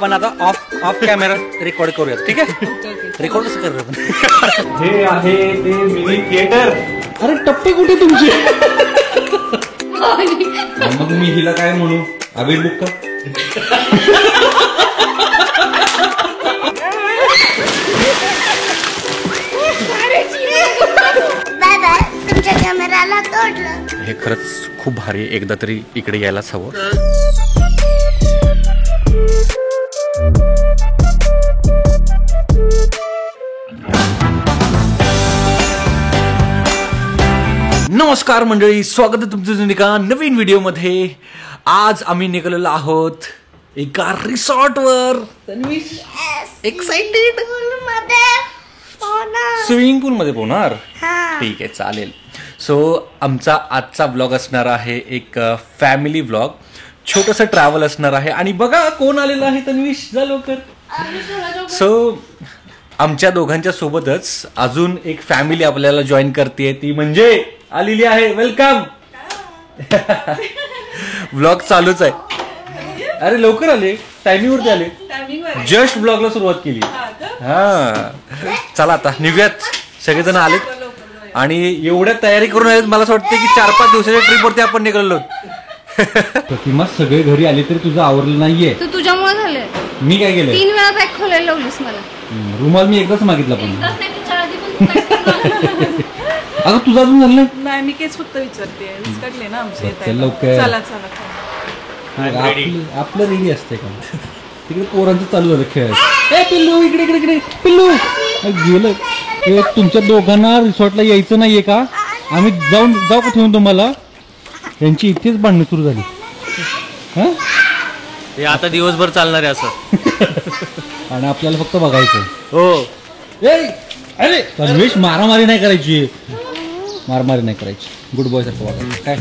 आपण आता off camera record करूयात, ठीक आहे? रेकॉर्ड कसं करणार आपण? हे आहे ते मिनी थिएटर. अरे टप्पे कुठे तुमचे? मग मी हिला काय म्हणू? अबीर बुक का? तुमच्या कॅमेराला तोडलं. हे खरंच खूप भारी, एकदा तरी इकडे यायलाच हवं. नमस्कार मंडळी, स्वागत आहे तुमचं एका नवीन व्हिडिओमध्ये. आज आम्ही निघालेलो आहोत एका रिसॉर्टवर. तन्वीश एक्साइटेड. स्विमिंग पूल मध्ये पोहणार? ठीक आहे, चालेल. सो आमचा आजचा व्लॉग असणार आहे एक फॅमिली व्लॉग, छोटंसं ट्रॅव्हल असणार आहे. आणि बघा कोण आलेलं आहे. तन्वीश जा लवकर. सो आमच्या दोघांच्या सोबतच अजून एक फॅमिली आपल्याला जॉईन करते, ती म्हणजे आलेली आहे. वेलकम. व्लॉग चालूच आहे. अरे लवकर आले, टायमिंगवरती आले. जस्ट ब्लॉगला सुरुवात केली. हा चला आता निघूयात. सगळेजण आलेत आणि एवढ्या तयारी करून आलेत, मला असं वाटतं की 4-5 दिवसाच्या ट्रिपवरती आपण निघालो. प्रतिमा सगळे घरी आले तरी तुझं आवरलं नाहीये. तू तुझ्यामुळे झालंय. मी काय केलंय? 3 वेळा बॅग खोलायला लावलीस मला. रुमाल मी एकदाच मागितला पण. अगं तुझं अजून झालं नाही? मी केस फक्त विचारते. विस्कटले ना आमचे. लवकर चला चला. आपलं रेडी असते का? तिकडे पोरांचं चालू झालं खेळ. ए पिल्लू इकडे इकडे इकडे. पिल्लू गेलं. तुमच्या दोघांना रिसॉर्टला यायचं नाहीये का? आम्ही जाऊ का ठेवून तुम्हाला? यांची इथेच भांडणं सुरू झाली. हे आता दिवसभर चालणार आहे असं. आणि आपल्याला फक्त बघायचं. हो. अरे तन्वेश, मारामारी नाही करायची. मारामारी नाही करायची. गुड बॉय सारखं वागायचं. काय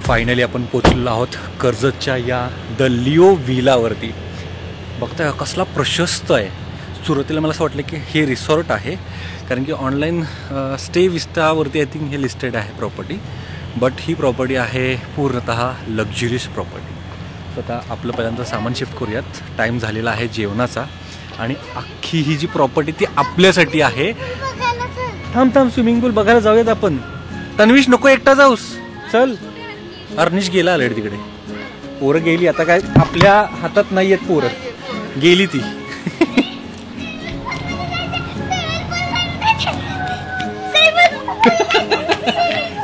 फायनली आपण पोचलेलो आहोत कर्जतच्या या द लिओ विलावरती. बघताय कसला प्रशस्त आहे. सुरुवातीला मला असं वाटलं की हे रिसॉर्ट आहे, कारण की ऑनलाईन स्टे विस्तावरती आय थिंक हे लिस्टेड आहे प्रॉपर्टी. बट ही प्रॉपर्टी आहे पूर्णतः लक्झरियस प्रॉपर्टी. तर आता आपलं पहिल्यांदा सामान शिफ्ट करूयात. टाईम झालेला आहे जेवणाचा आणि अख्खी ही जी प्रॉपर्टी ती आपल्यासाठी आहे. थांब स्विमिंग पूल बघायला जाऊयात आपण. तन्वीश नको एकटा जाऊस, चल. अर्निश गेला ऑलरेडी तिकडे. पोरं गेली, आता काय आपल्या हातात नाही आहेत पोरं. गेली ती.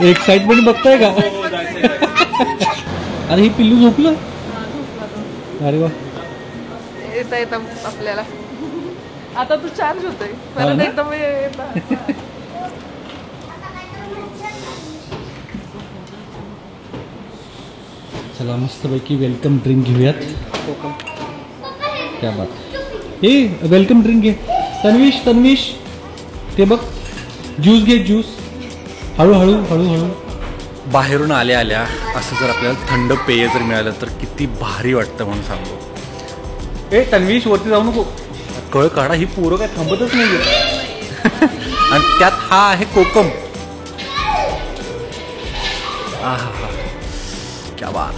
एक्साइटमेंट बघताय का? अरे ही पिल्लू झोपलं. अरे वा. येता आपल्याला आता तू चार्ज होतोय. परत एकदम चला मस्तपैकी वेलकम ड्रिंक घेऊयात. क्या बात. हे वेलकम ड्रिंक घे. तन्वीश ते बघ, ज्यूस घे. ज्यूस हळूहळू. बाहेरून आल्या असं जर आपल्याला थंड पेय जर मिळालं तर किती भारी वाटतं म्हणून सांगतो. ए तन्वीश वरती जाऊ नको, कळ काढा. ही पोरं काय थांबतच नाही. आणि त्यात हा आहे कोकम. क्या बात.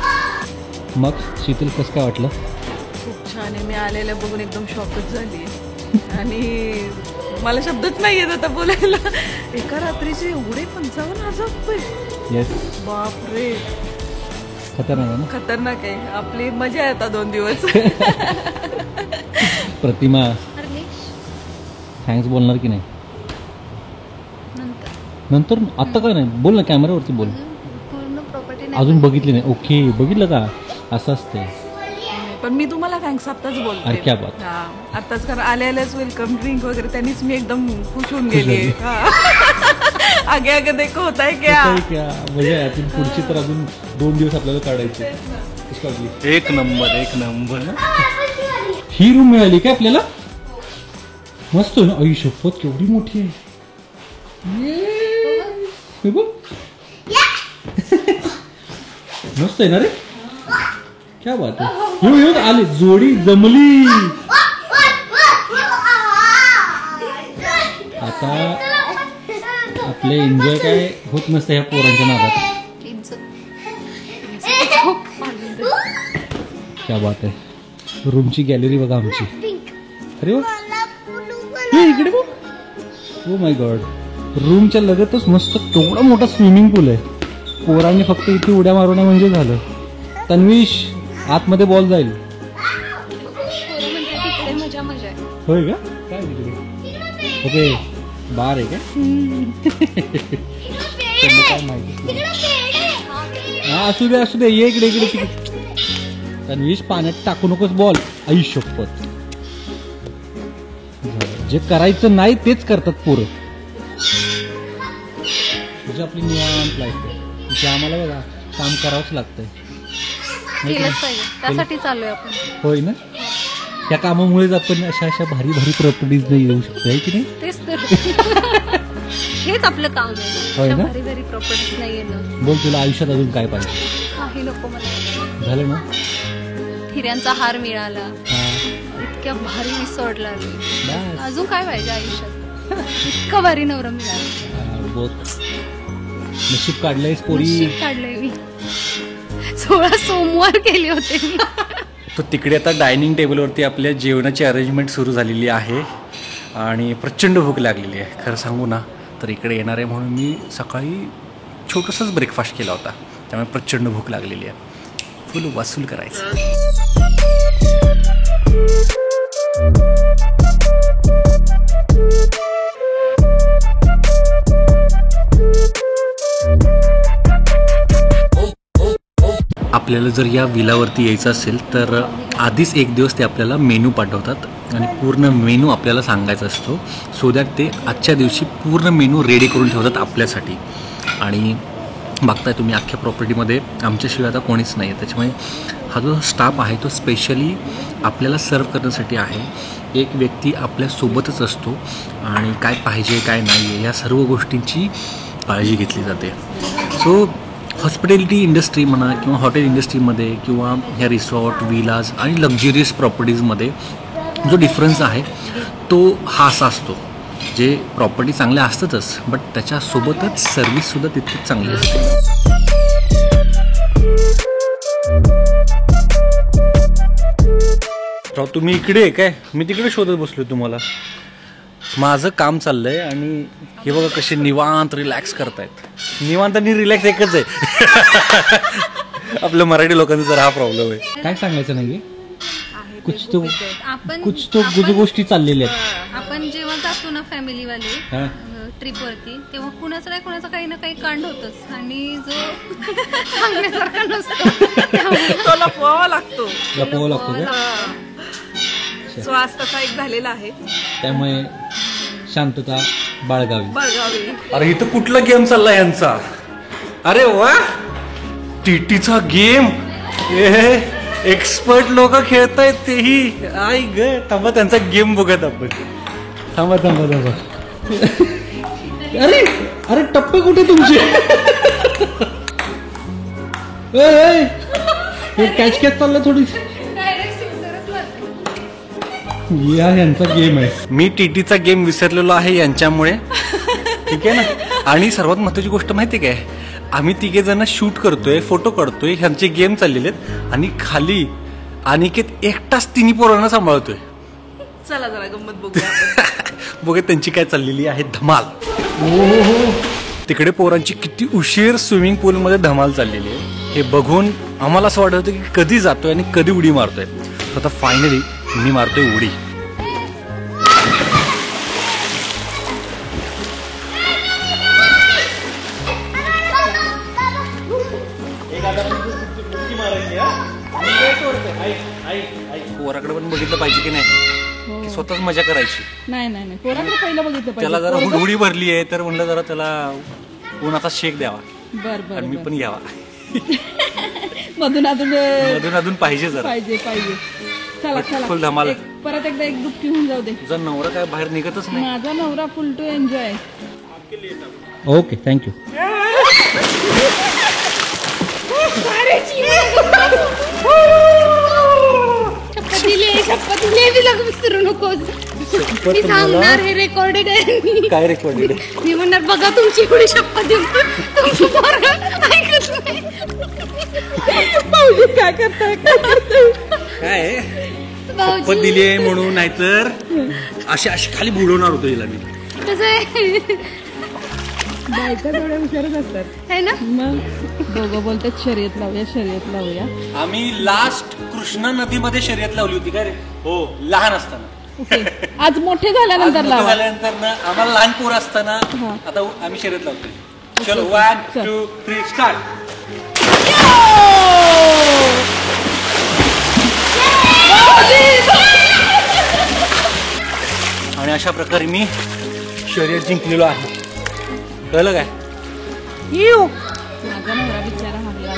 मग शीतल कसं काय वाटलं? खूप छान आहे. मी आलेल्या बघून एकदम शॉकच झाली आणि मला शब्दच नाही येत आता बोलायला. एका रात्रीचे एवढे 55,000 रुपये. येस. बापरे, खतरनाक आहे ना? खतरनाक आहे. आपली मजा आहे आता 2 दिवस. प्रतिमा थँक्स बोलणार की नाही? नंतर. आता काय नाही बोल ना, कॅमेरावरती बोल. अजून बघितली नाही? ओके, बघितलं का? असं असते. पण मी तुम्हाला थँक्स आत्ताच बोलते. अरे क्या बात. आत्ताच, कारण आल्याच वेलकम ड्रिंक वगैरे त्यांनीच मी एकदम खुश होऊन गेली. आगे आगे देखो होता है क्या. म्हणजे पुढची तर अजून 2 दिवस आपल्याला काढायचे. एक नंबर. ही रूम मिळाली काय आपल्याला? मस्त ना. आई शपथ, केवढी मोठी आहे. मस्त आहे ना रे. क्या बात आहे. आले, जोडी जमली. आता आपले एन्जॉय काय होत नसतं ह्या पोरांच्या नादात. क्या बात आहे. रूमची गॅलरी बघा आमची. अरे वा, हे इकडे बघ. Oh my God. रूमच्या लगतच मस्त केवढा मोठा स्विमिंग पूल आहे. पोरांनी फक्त इथे उड्या मारवण्या म्हणजे झालं. तन्वीश आतमध्ये बॉल जाईल. तिकडे मजा मजा आहे. होय का? काय तिकडे? ओके, बार आहे का? काय माहिती. हा असू दे ये इकडे इकडे. तन्वीश पाण्यात टाकू नकोस बॉल. आई शपथ. जे करायचं नाही तेच करतात पोरं. तुझी आपली निवांत लाईफ आहे. तिथे आम्हाला बघा काम करावंच लागतंय. केलंच पाहिजे, त्यासाठी चालू आहे आपण. होय ना. त्या कामामुळेच आपण अशा भारी भारी प्रॉपर्टीज नाही येऊ शकतो आहे की नाही. तेच तर हेच आपलं काम होय आहे. ना? भारी भारी प्रॉपर्टीज नाही येणं. बोल तुला आयुष्यात अजून काय पाहिजे. काही नको मला. झालं ना. हिऱ्यांचा हार मिळाला, हा, इतक्या भारी रिसॉर्ट लागली. बस. अजून काय पाहिजे आयुष्यात. इतकं भारी नवरा मिळाला. बहुत नशीब काढलंयस पोरी. नशीब काढलंय मी. 16 सोमवार केले होते मी. तो तिकडे आता डायनिंग टेबलवरती आपल्या जेवणाची अरेंजमेंट सुरू झालेली आहे आणि प्रचंड भूक लागलेली आहे. खरं सांगू ना तर इकडे येणार आहे म्हणून मी सकाळी छोटंसंच ब्रेकफास्ट केला होता. त्यामुळे प्रचंड भूक लागलेली आहे. फुल वसूल करायचं. आपल्याला जर या विलावरती यायचं असेल तर आधीच एक दिवस ते आपल्याला मेनू पाठवतात आणि पूर्ण मेनू आपल्याला सांगायचा असतो. सो दॅट ते आजच्या दिवशी पूर्ण मेनू रेडी करून ठेवतात आपल्यासाठी. आणि बघताय तुम्ही अख्ख्या प्रॉपर्टीमध्ये आमच्याशिवाय आता कोणीच नाही आहे. त्याच्यामुळे हा जो स्टाफ आहे तो स्पेशली आपल्याला सर्व करण्यासाठी आहे. एक व्यक्ती आपल्यासोबतच असतो आणि काय पाहिजे काय नाही आहे या सर्व गोष्टींची काळजी घेतली जाते. सो हॉस्पिटॅलिटी इंडस्ट्री म्हणा किंवा हॉटेल इंडस्ट्रीमध्ये किंवा ह्या रिसॉर्ट विलाज आणि लक्झरियस प्रॉपर्टीजमध्ये जो डिफरन्स आहे तो हा असा असतो. जे प्रॉपर्टी चांगल्या असतातच बट त्याच्यासोबतच सर्विससुद्धा तितकीच चांगली असते. राव तुम्ही इकडे आहे काय. मी तिकडे शोधत बसलो तुम्हाला. माझं काम चाललंय आणि हे बघा कसे निवांत रिलॅक्स करतायत. निवांत आणि रिलॅक्स एकच आहे. आपल्या मराठी लोकांचा जर हा प्रॉब्लेम आहे. काय सांगायचं नाहीये. कुछ तो आपण गोष्टी चाललेल्या आहेत. आपण जेव्हा जातो ना फॅमिलीवाले हा. ट्रिपवरती तेव्हा कुणाचं नाही कुणाचं काही ना काही कांड होतच आणि जो सांगण्यासारखा नसतो तो लपवावा लागतो. लपवावं लागतो का. श्वास तसा एक झालेला आहे. त्यामुळे शांतता बाळगावी. अरे इथं कुठला गेम चाललाय यांचा. अरे वा टीटीचा गेम. एक्सपर्ट लोक खेळतायत तेही. आई ग थांबा त्यांचा गेम बघत आपण. थांबा. अरे अरे टप्पे कुठे तुमचे. कॅच चाललं थोडी. यांचा गेम आहे. मी टीटीचा गेम विसरलेलो आहे यांच्यामुळे. ठीक आहे ना. आणि सर्वात महत्वाची गोष्ट माहिती काय. आम्ही तिघे जण शूट करतोय फोटो काढतोय ह्यांचे गेम चाललेले आहेत आणि खाली अनिकेत एकटाच तिन्ही पोरांना सांभाळतोय. चला जरा गंमत बघूया. बघा त्यांची काय चाललेली आहे धमाल. तिकडे पोरांची किती उशीर स्विमिंग पूलमध्ये धमाल चाललेली आहे हे बघून आम्हाला असं वाटत होतं की कधी जातोय आणि कधी उडी मारतोय. आता फायनली मी मारतोय उडी. पोराकडे पण बघितलं पाहिजे की नाही. स्वतःच मजा करायची. नाही पोराकडे पहिलं बघितलं पाहिजे. त्याला जरा हुडहुडी भरली आहे तर म्हणलं जरा त्याला उन्हाचा शेक द्यावा. बर आणि मी पण घ्यावा. मधून अधून पाहिजे जरा. पाहिजे. चला फुल धमाल. परत एकदा एक दुपटी होऊन जाऊ दे. तुझा नवरा काय बाहेर निघतच नाही. माझा नवरा full to enjoy. Okay thank you. शपथ दिली विसरू नकोस. मी सांगणार हे रेकॉर्डेड आहे. काय रेकॉर्डेड आहे? मी म्हणणार बघा तुमची एवढी शपथ देऊन तुमचं पोरगं ऐकत नाही. भाऊजी काय करताय काय शपथ दिली आहे म्हणून, नाहीतर अशी अशी खाली बुडवणार होतो हिला मी. कसं आहे बायका थोड्या हुशारच असतात है ना. मग दोघं बोलतात शर्यत लावूया. आम्ही लास्ट कृष्णा नदीमध्ये शर्यत लावली होती का रे? हो, लहान असताना. ओके, आज मोठे झाल्यानंतर लावा. झाल्यानंतर ना आम्हाला लहान पोर असताना आता आम्ही शर्यत लावतोय. चलो 1 2 3 स्टार्ट. आणि अशा प्रकारे मी शर्यत जिंकलेलो आहे. कळलं काय? माझा नवरा बिचारा हरला.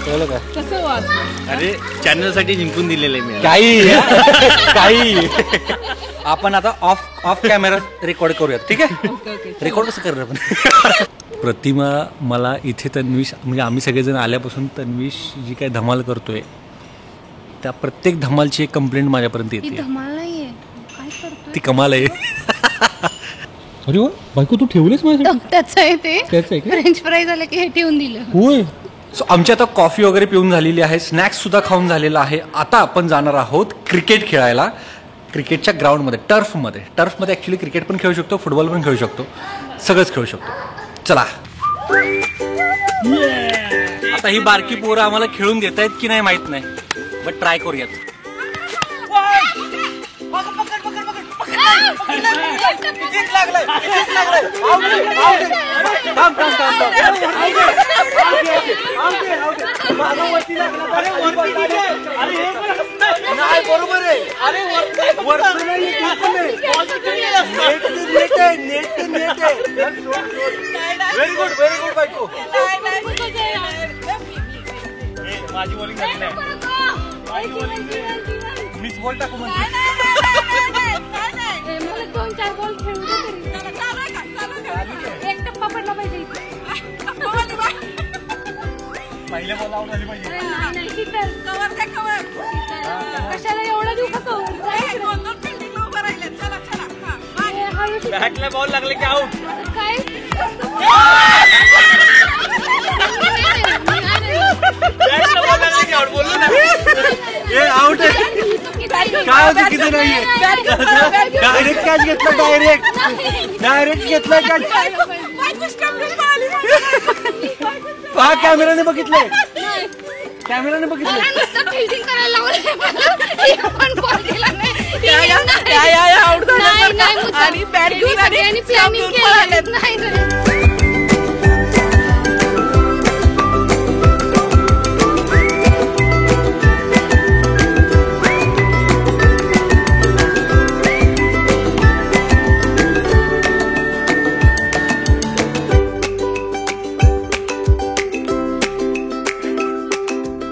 कळलं काय? कसं वाचलं? अरे चॅनल साठी जिंकून दिलेलं आहे मी. काही आपण आता ऑफ कॅमेरा रेकॉर्ड करूयात, ठीक आहे? ओके. रेकॉर्ड कसं करणार आपण? प्रतिमा मला इथे तन्वीश, म्हणजे आम्ही सगळेजण आल्यापासून तन्वीश जी काय धमाल करतोय त्या प्रत्येक धमालची एक कंप्लेंट माझ्यापर्यंत ही येते. धमाल नाहीये, काय करतोय? ती कमाल आहे. अरे वा बायको तू ठेवलेस माझ्यासाठी? त्याचं आहे ते. त्याचं आहे का? फ्रेंच फ्राय झालं की हे ठेवून दिलं. होय. सो आमची आता कॉफी वगैरे पिऊन झालेली आहे, स्नॅक्स सुद्धा खाऊन झालेला आहे. आता आपण जाणार आहोत क्रिकेट खेळायला क्रिकेटच्या ग्राउंडमध्ये, टर्फमध्ये ॲक्च्युली क्रिकेट पण खेळू शकतो, फुटबॉल पण खेळू शकतो, सगळंच खेळू शकतो. चला. आता ही बारकी पोरं आम्हाला खेळून देत आहेत की नाही माहित नाही, बट ट्राय करूयात. बरोबर आहे. व्हेरी गुड बायको. माझी बॉलिंग झाली नाही. मीच बॉल टाकू म्हणजे मला 2-4 बॉल खेळू दे तरी. एक टप्पा पडला पाहिजे इथे. पहिल्या बॉल आउट झाली पाहिजे. नाही शीतल. कशाला एवढं देऊ का कवर? बॅटला बॉल लागले की आउट. काय बॅटला बॉल लागले की आउट बोललो ना. हे आउट आहे. काय चुकीचं नाहीये. डायरेक्ट कॅच घेतला. डायरेक्ट घेतला कॅच. हा कॅमेराने बघितलंय. फिल्डिंग करायला आणि बॅट घेऊन आणि प्लॅनिंग केलं नाही.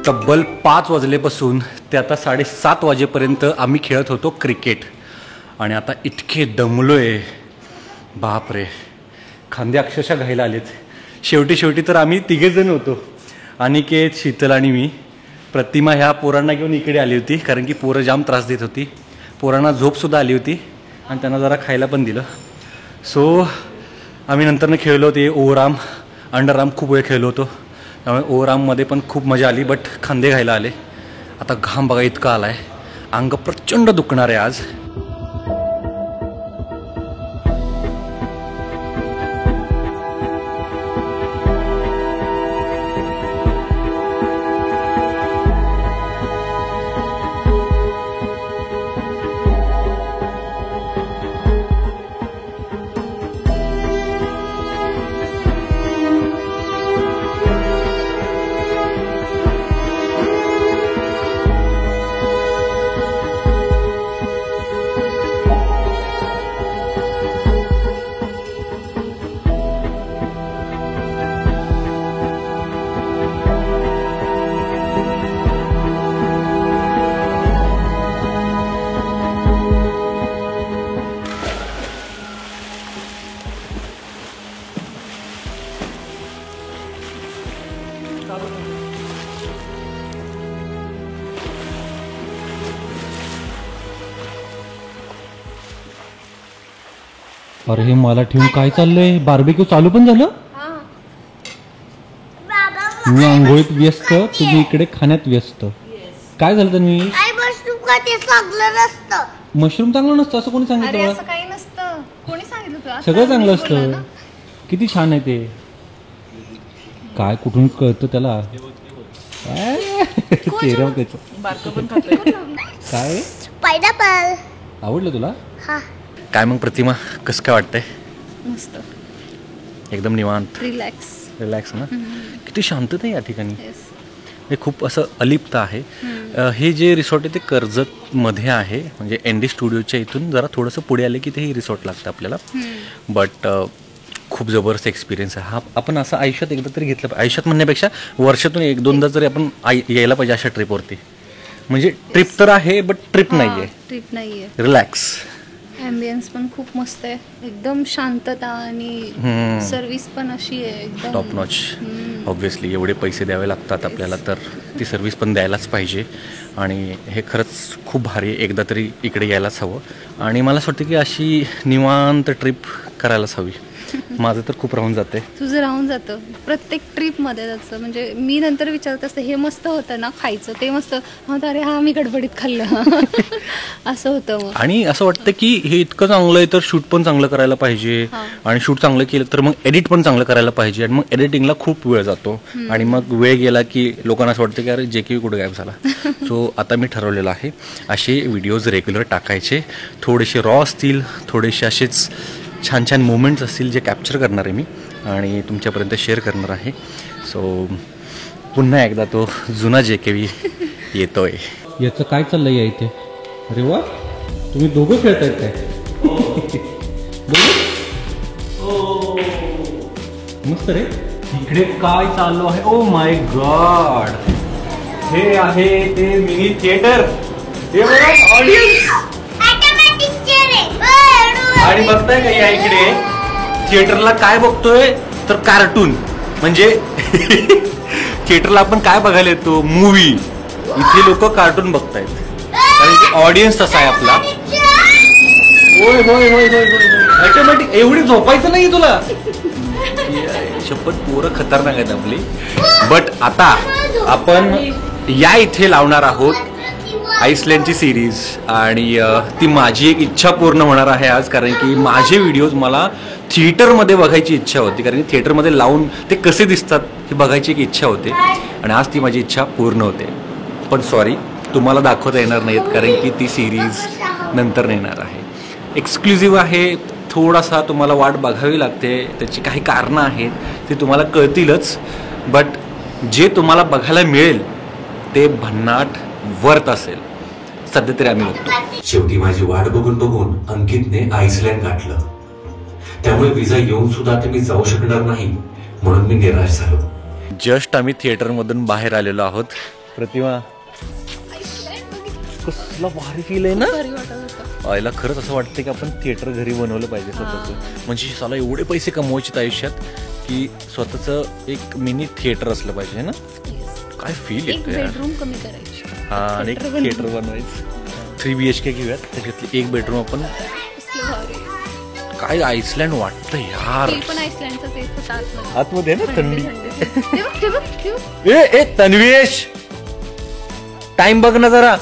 तब्बल 5 वाजल्यापासून ते आता 7:30 वाजेपर्यंत आम्ही खेळत होतो क्रिकेट. आणि आता इतके दमलोय, बापरे, खांदे अक्षरशः घायला आलेत. शेवटी तर आम्ही 3 जण होतो, अनिकेत, शीतल आणि मी. प्रतिमा ह्या पोरांना घेऊन इकडे आली होती, कारण की पोरं जाम त्रास देत होती. पोरांना झोपसुद्धा आली होती आणि त्यांना जरा खायला पण दिलं. सो आम्ही नंतरनं खेळलो ते ओव्हरआर्म, अंडरआर्म खूप वेळ खेळलो होतो. त्यामुळे ओव्हरआर्ममध्ये पण खूप मजा आली, बट खांदे घायला आले. आता घाम बघा इतका आला आहे, अंग प्रचंड दुखणार आहे आज. अरे हे मला ठेवून काय चाललंय? बार्बेक्यू चालू पण झालं? मी आंघोळीत व्यस्त, तुम्ही इकडे खाण्यात व्यस्त. काय झालं तुम्ही? आई मशरूम का ते चांगलं नसतं. मशरूम चांगलं नसतं असं कोणी अरे सांगितलं? असं काही नसतं. कोणी सांगितलं तुला? सगळं चांगलं मी बोलला असतं. ना. किती छान आहे ते. काय कळतं त्याला? चेहरा त्याचं बारकं पण खातोय. काय पायनॅपल. आवडलं तुला? हा. काय मग प्रतिमा, कसं काय वाटतंय? मस्त एकदम निवांत, रिलॅक्स. रिलॅक्स ना? किती शांतता आहे या ठिकाणी. येस. हे खूप असं अलिप्त आहे. हे जे रिसॉर्ट आहे ते कर्जतमध्ये आहे, म्हणजे एन डी स्टुडिओच्या इथून जरा थोडंसं पुढे आले की ते हे रिसॉर्ट लागतं आपल्याला. बट खूप जबरदस्त एक्सपिरियन्स आहे हा. आपण असं आयुष्यात एकदा तरी घेतलं पाहिजे. आयुष्यात म्हणण्यापेक्षा वर्षातून 1-2दा तरी आपण यायला पाहिजे अशा ट्रिपवरती. म्हणजे ट्रिप तर आहे बट ट्रिप नाही आहे, ट्रिप नाहीये. रिलॅक्स. ॲम्बियन्स पण खूप मस्त आहे, एकदम शांतता आणि सर्व्हिस पण अशी आहे एकदम टॉप नॉच. ऑब्व्हियसली एवढे पैसे द्यावे लागतात आपल्याला, तर ती सर्व्हिस पण द्यायलाच पाहिजे. आणि हे खरंच खूप भारी आहे, एकदा तरी इकडे यायलाच हवं. आणि मला असं वाटतं की अशी निवांत ट्रिप करायलाच हवी. माझं तर खूप राहून जाते. तुझं राहून जातं प्रत्येक ट्रिपमध्ये त्याचं. म्हणजे मी नंतर विचारत असते हे मस्त होतं ना खायचं, ते मस्त होतं, अरे हा मी गडबडीत खाल्लं असं होतं. मग आणि असं वाटतं की हे इतकं चांगलं आहे तर शूट पण चांगलं करायला पाहिजे. आणि शूट चांगलं केलं तर मग एडिट पण चांगलं करायला पाहिजे. आणि मग एडिटिंगला खूप वेळ जातो. आणि मग वेळ गेला की लोकांना असं वाटतं की अरे जे की कुठे गायब झाला. सो आता मी ठरवलेलं आहे असे व्हिडिओज रेग्युलर टाकायचे. थोडेसे रॉ असतील, थोडेसे असेच छान छान मोमेंट्स असतील जे कॅप्चर करणार आहे मी आणि तुमच्यापर्यंत शेअर करणार आहे. सो पुन्हा एकदा तो जुना JKV येतोय. याचं काय चाललंय या इथे? अरे वा, तुम्ही दोघं खेळतायत काय? मस्त रे. इकडे काय चालू आहे? ओ माय गॉड, हे आहे ते मिनी थिएटर. हे बघा ऑडियन्स. ऑटोमॅटिक चेअर आहे. आणि बघताय का या इकडे थिएटरला काय बघतोय तर कार्टून. म्हणजे थिएटरला आपण काय बघायला येतो? मूवी. इथे लोक कार्टून बघतायत कारण की ऑडियन्स तसा आहे आपला. होय होय होय होय होय. ऑटोमॅटिक. एवढी झोपायचं नाही तुला. शपथ, पोरं खतरनाक आहेत आपली. बट आता आपण या इथे लावणार आहोत आईसलँडची सिरीज. आणि ती माझी एक इच्छा पूर्ण होणार आहे आज, कारण की माझे व्हिडिओज मला थिएटरमध्ये बघायची इच्छा होती. कारण की थिएटरमध्ये लावून ते कसे दिसतात हे बघायची एक इच्छा होती. आणि आज ती माझी इच्छा पूर्ण होते. पण सॉरी, तुम्हाला दाखवता येणार नाहीत कारण की ती सिरीज नंतर येणार आहे. एक्सक्लुझिव्ह आहे. थोडासा तुम्हाला वाट बघावी लागते. त्याची काही कारणं आहेत, ते तुम्हाला कळतीलच. बट जे तुम्हाला बघायला मिळेल ते भन्नाट वर्थ असेल. सध्या तरी आम्ही बघतो. शेवटी माझी वाट बघून बघून अंकितने आईसलँड गाठलं. त्यामुळे विजा येऊन सुद्धा आता मी जाऊ शकणार नाही म्हणून मी निराश झालो. जस्ट आम्ही थिएटरमधून बाहेर आलेलो आहोत. प्रतिमा, कसला भारी फील आहे ना. आईला खरंच असं वाटतं की आपण थिएटर घरी बनवलं पाहिजे स्वतःचं. म्हणजे साला एवढे पैसे कमवायचे आयुष्यात की स्वतःचं एक मिनी थिएटर असलं पाहिजे ना. काय फील येतं यार. बेडरूम कमी करायची. हा, आणि एक थिएटर बनवायचं. 3 BHK घेऊयात, त्याच्यातली एक बेडरूम आपण. काय आईसलँड वाटतं यार. पण आईसलँडचाच येत होता आतमध्ये ना थंडी. थंडी. ए तन्वेश, टाइम बघ ना जरा.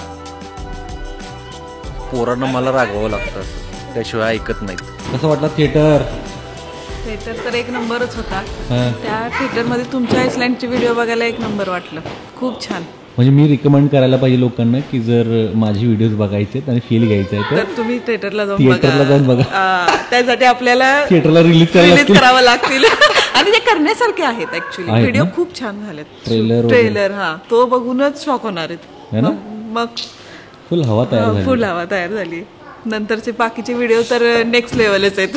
पोरांना मला रागवावं लागतं असं, त्याशिवाय ऐकत नाहीत. कसं वाटलं थिएटर? थिएटर तर एक नंबरच होता. त्या थिएटरमध्ये तुमच्या आईसलँडचे व्हिडिओ बघायला एक नंबर वाटलं. खूप छान. म्हणजे मी रिकमेंड करायला पाहिजे लोकांना की जर माझी व्हिडिओज बघायचे आणि फील घ्यायचा आहे तर तुम्ही थिएटरला थिएटरला जाऊन बघा. त्यासाठी आपल्याला थिएटरला रिलीज करावं लागतील. आणि ते करण्यासारखे आहेत ऍक्च्युली. व्हिडिओ खूप छान झालेत. ट्रेलर हा तो बघूनच शॉक होणार आहेत. मग फुल हवा तयार झाली. फुल हवा तयार झाली. नंतरचे बाकीचे व्हिडिओ तर नेक्स्ट लेवलच आहेत.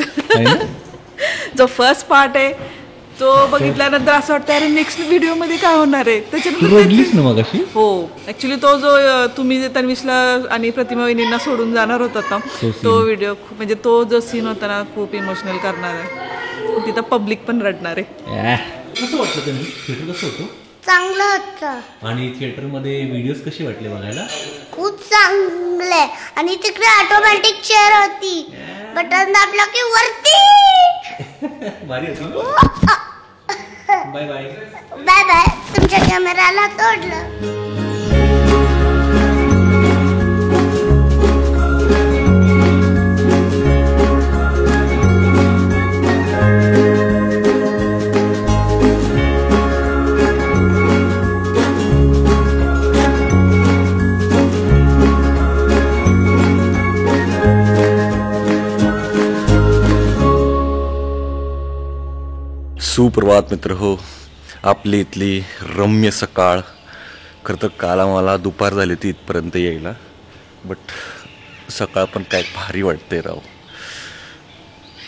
जो फर्स्ट पार्ट आहे तो बघितल्यानंतर असं वाटतं अरे नेक्स्ट व्हिडिओ मध्ये काय होणार आहे. त्याच्यानंतर हो ऍक्च्युली तो जो तुम्ही तन्वीशला आणि प्रतिमा वहिनींना सोडून जाणार होतात ना, तो व्हिडिओ म्हणजे तो जो सीन होता ना खूप इमोशनल करणार आहे. तिथं पब्लिक पण रडणार आहे. कसं वाटलं त्यांनी थिएटर? कसं होतं? चांगलं होतं. आणि थिएटर मध्ये व्हिडिओज कसे वाटले बघायला? खूप चांगले. आणि तिकडे ऑटोमॅटिक चेअर होती, बटन दाबलं की वरती. भारी होती. Bye bye. Bye bye. तुमच्या कॅमेराला तोडलं. सुप्रभात मित्र हो. आपली इथली रम्य सकाळ. खरं तर काल आम्हाला दुपार झाली होती इथपर्यंत यायला, बट सकाळ पण काय भारी वाटते राव.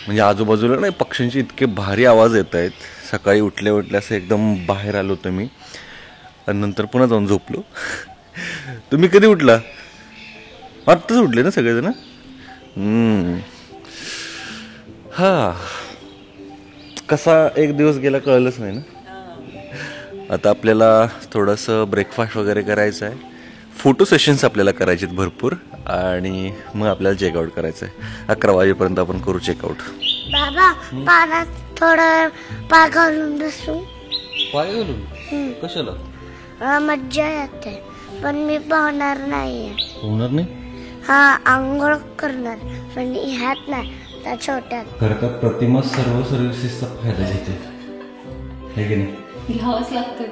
म्हणजे आजूबाजूला नाही पक्ष्यांचे इतके भारी आवाज येत आहेत. सकाळी उठल्या उठल्या असं एकदम बाहेर आलो होतो मी आणि नंतर पुन्हा जाऊन झोपलो. तुम्ही कधी उठला? आत्ताच उठले ना सगळेजण? हा, कसा एक दिवस गेला कळलंच नाही ना. आता आपल्याला थोडंसं ब्रेकफास्ट वगैरे करायचं आहे, फोटो सेशन्स आपल्याला करायचे आहेत भरपूर, आणि मग आपल्याला चेकआउट करायचं आहे. 11 वाजेपर्यंत आपण करू चेकआउट. बाबा पाण्यात थोडं पाय घालून बसू. पाय घालून? कशाला? मज्जा येते, पण मी पाहणार नाहीये. होणार नाही? हा, आंघोळ करणार, पण ह्यात नाही, त्या छोट्यात. खरं तर प्रतिमा सर्व सर्व्हिसेसचा फायदा घेते, है की नाही? घ्यावंच लागतं.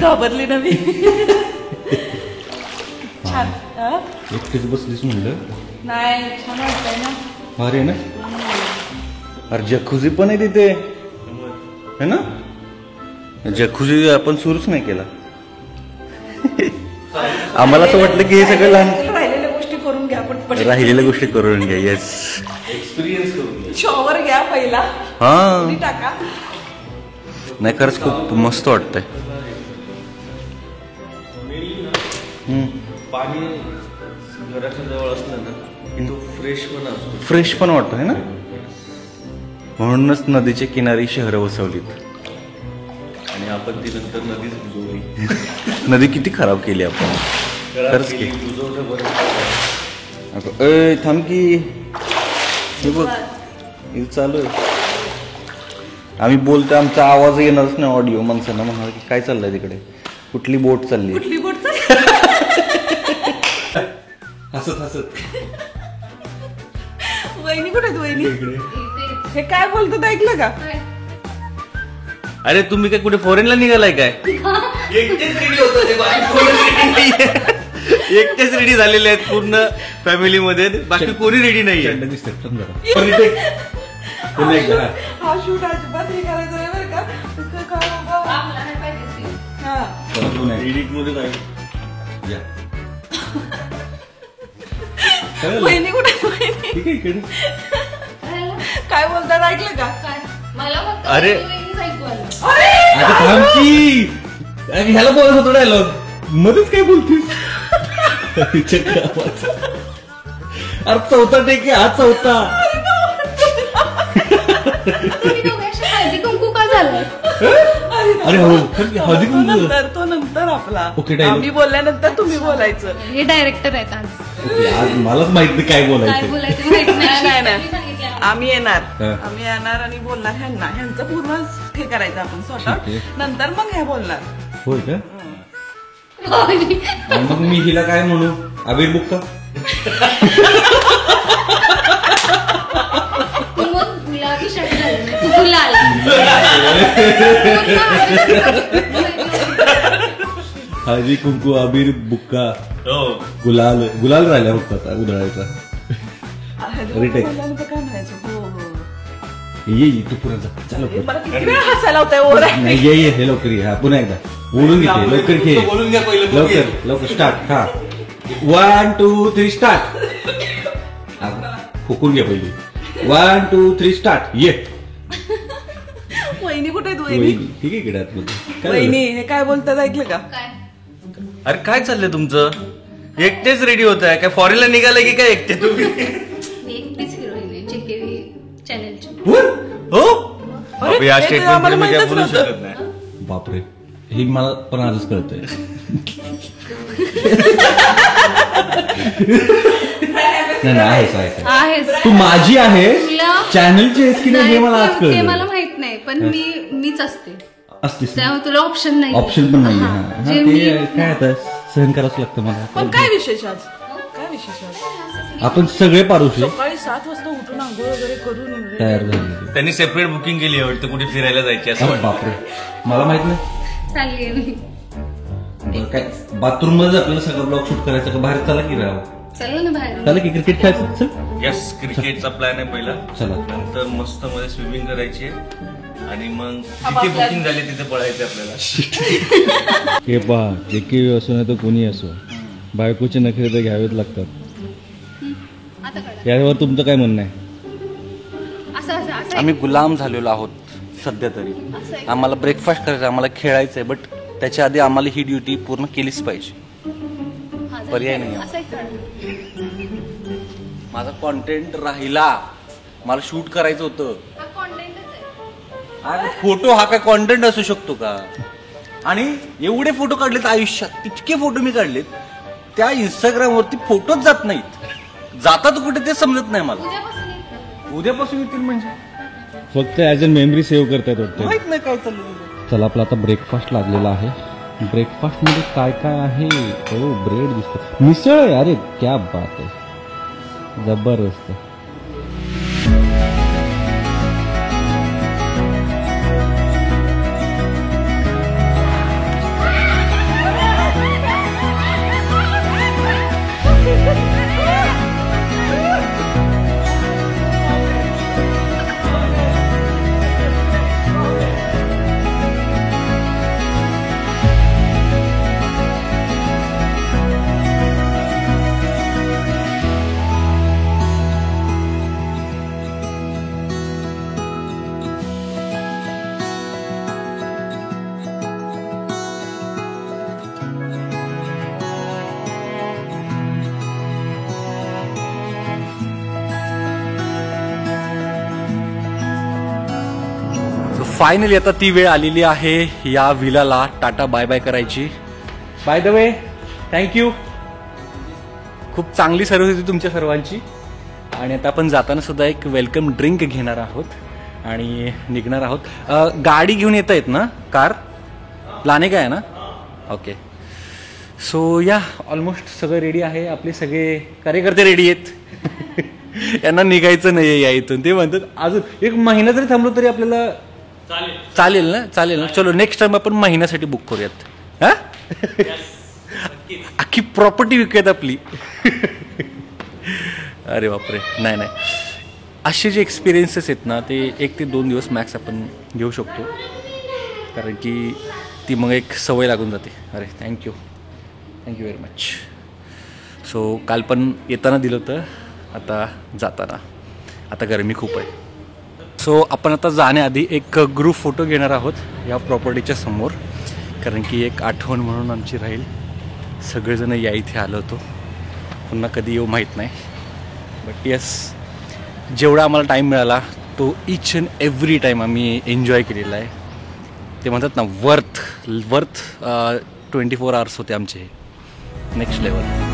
घाबरली ना मी. छान. एकटीच बसलीस म्हणलं? नाही, छान वाटतंय ना. भारी आहे ना? अरे जखुझी पण आहे तिथे, है ना? जखुझी आपण सुरूच नाही केला. आम्हाला असं वाटलं की हे सगळं लहान राहिलेल्या गोष्टी करून घ्या पटपट. राहिलेल्या गोष्टी करून घ्या. येस, एक्सपिरियन्स करून घ्या. शॉवर घ्या पहिला, हा. टाका. नाही खरंच खूप मस्त वाटतंय. पाणी घराच्या जवळ असलं ना की तो फ्रेश पण असतो. फ्रेश पण वाटतं है ना. म्हणूनच नदीच्या किनारी शहरं वसवलीत. आणि आपण ती नंतर नदीच बुजवली. नदी किती खराब केली आपण. खरंच की. बुजवलं बरं. ए थांब की, हे बघ हे चालू आहे. आम्ही बोलतोय, आमचा आवाज येणारच नाही ऑडिओ. माणसांना म्हणाल की काय चाललंय तिकडे, कुठली बोट चालली. कुठली बोट? हसत हसत. वहिनी कुठे आहेत? वहिनी हे काय बोलतात ऐकलं का? अरे तुम्ही काय कुठे फॉरेनला निघालाय काय? एकटेच रेडी होतं ते, बाकी कोणी रेडी नाहीये. एकटेच रेडी झालेले आहेत पूर्ण फॅमिली मध्ये, बाकी कोणी रेडी नाहीये. दिसतात जरा. पुन्हा एकदा. हा शूट अजिबात हे करायचं नाही बरं का. हा, एडिट मध्ये काय या. वहिनी कुठे आहेत? वहिनी ठीक आहे, इकडे. काय बोलतात ऐकलं का? मला फक्त अरे. वेगळीच ऐकू आलं. आता थांब की. अरे ह्याला बोलत होतो डायलॉग, मध्येच काय बोलतीस? अरे चौथा टेक आहे, हा चौथा. तुम्ही दोघे असे हळदी कुंकू का झालंय? अरे हो, हळदी कुंकू. तो नंतर आपला. Okay, dialogue. आम्ही बोलल्यानंतर तुम्ही बोलायचं. हे डायरेक्टर आहेत आज. ओके, आज मलाच माहित नाही काय काय बोलायचं. बोलायचं माहित नाही, नाही, नाही. नाही. सांगितलं. आम्ही येणार. हा. आम्ही येणार आणि बोलणार ह्यांचं पूर्ण हे करायचं आपण सॉर्ट आउट. ठीक आहे. नंतर मग हे बोलणार. होय का? आणि मग मी हिला काय म्हणू? अबीर बुक्का. मग गुलाबी शर्ट घालून गुलाल. हळदी कुंकू अबीर बुक्का हो. गुलाल. गुलाल राहिला फक्त आता उधळायचा. Retake. बोलल्यानंतर काय म्हणायचं? हो, हो. ये तू पुढे जा. चलो मला किती वेळ हसायला होतंय ओर. नाही, ये हे लवकर ये. हा पुन्हा एकदा बोलून घेते. लवकर घे, बोलून घ्या पहिलं. लवकर लवकर स्टार्ट. हा 1 2 3 स्टार्ट. फुकून घ्या पहिली. 1 2 3 स्टार्ट. ये वहिनी कुठे आहेत? वहिनी वहिनी ठीक आहे इकडे आतमध्ये. वहिनी हे काय बोलतात ऐकलं का? काय? अरे काय चाललंय तुमचं? एकटेच रेडी होत आहे काय? फॉरेनला निघालाय की काय एकटे तुम्ही? एकटीच हिरोईन आहे JKV चॅनलची. हो. अरे बापरे, या हे तर स्टेटमेंट आम्हाला मी काय माहीतच बोलू नव्हतं. शकत नाही. बापरे, हे मला पण आजच कळतंय. नाही आहेच. तू माझी आहे, तुला- चॅनलची आहेस की नाही हे मला आज ते मला कळलं. माहित नाही, पण मीच असते, असतेस ना? त्यामुळे तुला ऑप्शन नाही. ऑप्शन पण नाही. हा, हा, जे ते मी- काय आता सहन करावंच लागतं पण मला. काय विशेष आज? काय विशेष आज? आपण सगळे पारुषे सकाळी 7 वाजता उठून आंघोळ वगैरे करून तयार झाले. त्यांनी सेपरेट बुकिंग केली आहे वाटतं, कुठे फिरायला जायची असं वाटतं. बापरे, मला माहित नाही. चालली मी. बरं, काय बाथरूम मध्ये आपल्याला सगळं ब्लॉग शूट करायचं का बाहेर? चला की राव, चला ना बाहेर. चला की क्रिकेट खेळायचं. चल यस, क्रिकेटचा प्लॅन आहे पहिला, चला. नंतर मस्त मध्ये स्विमिंग करायची आहे आणि मग जिथे बुकिंग झाली तिथे पळायचं आपल्याला. हे पहा, जे असो नाही तर कोणी असो, बायकोचे नखरे तर घ्यावेच लागतात. आता कळलं. यावर तुमचं काय म्हणणं आहे? असं आम्ही गुलाम झालेलो आहोत सध्या तरी. आम्हाला ब्रेकफास्ट करायचा, आम्हाला खेळायचं आहे, बट त्याच्या आधी आम्हाला ही ड्युटी पूर्ण केलीच पाहिजे. पर्याय नाही. असं माझा कॉन्टेंट राहिला, मला शूट करायचं होतं. अरे फोटो हा काय कॉन्टेंट असू शकतो का? आणि एवढे फोटो काढलेत आयुष्यात, इतके फोटो मी काढलेत, त्या इंस्टाग्रामवरती फोटोच जात नाहीत. जातात कुठे ते समजत नाही मला. उद्यापासून येतील म्हणजे फक्त ॲज अ मेमरी सेव्ह करतायत वाटतं. माहित नाही काय चाललं. चला, आपला आता ब्रेकफास्ट लागलेला आहे. ब्रेकफास्ट मध्ये काय काय आहे? हो, ब्रेड दिसतो, मिसळ आहे. अरे क्या बात आहे, जबरदस्त. फायनली आता ती वेळ आलेली आहे या विलाला टाटा बाय बाय करायची. By the way, thank you. खूप चांगली सर्व्हिस होती तुमच्या सर्वांची. आणि आता आपण जाताना सुद्धा एक वेलकम ड्रिंक घेणार आहोत आणि निघणार आहोत. गाडी घेऊन येता येत ना? कार लाने काय आहे ना? ओके. सो या, ऑलमोस्ट सगळं रेडी आहे. आपले सगळे कार्यकर्ते रेडी आहेत. यांना निघायचं नाही आहे या इथून. ते म्हणतात अजून 1 महिना जरी थांबलो तरी आपल्याला चालेल ना? चालेल ना. चलो, नेक्स्ट टाइम आपण महिन्यासाठी बुक करूयात. हा, अख्खी प्रॉपर्टी विकूयात आपली. अरे बापरे, नाही नाही, असे जे एक्सपिरियन्सेस आहेत ना, ते 1 ते 2 दिवस मॅक्स आपण घेऊ शकतो, कारण की ती मग एक सवय लागून जाते. अरे थँक्यू व्हेरी मच. सो काल पण येताना दिलं होतं, आता जाताना. आता गरमी खूप आहे. सो आपण आता जाण्याआधी एक ग्रुप फोटो घेणार आहोत या प्रॉपर्टीच्या समोर, कारण की एक आठवण म्हणून आमची राहील. सगळेजण या इथे आलो होतो, पुन्हा कधी येऊ माहीत नाही. बट येस, जेवढा आम्हाला टाईम मिळाला तो ईच अँड एव्हरी टाईम आम्ही एन्जॉय केलेला आहे. ते म्हणतात ना, वर्थ 24 आवर्स होते आमचे. Next level.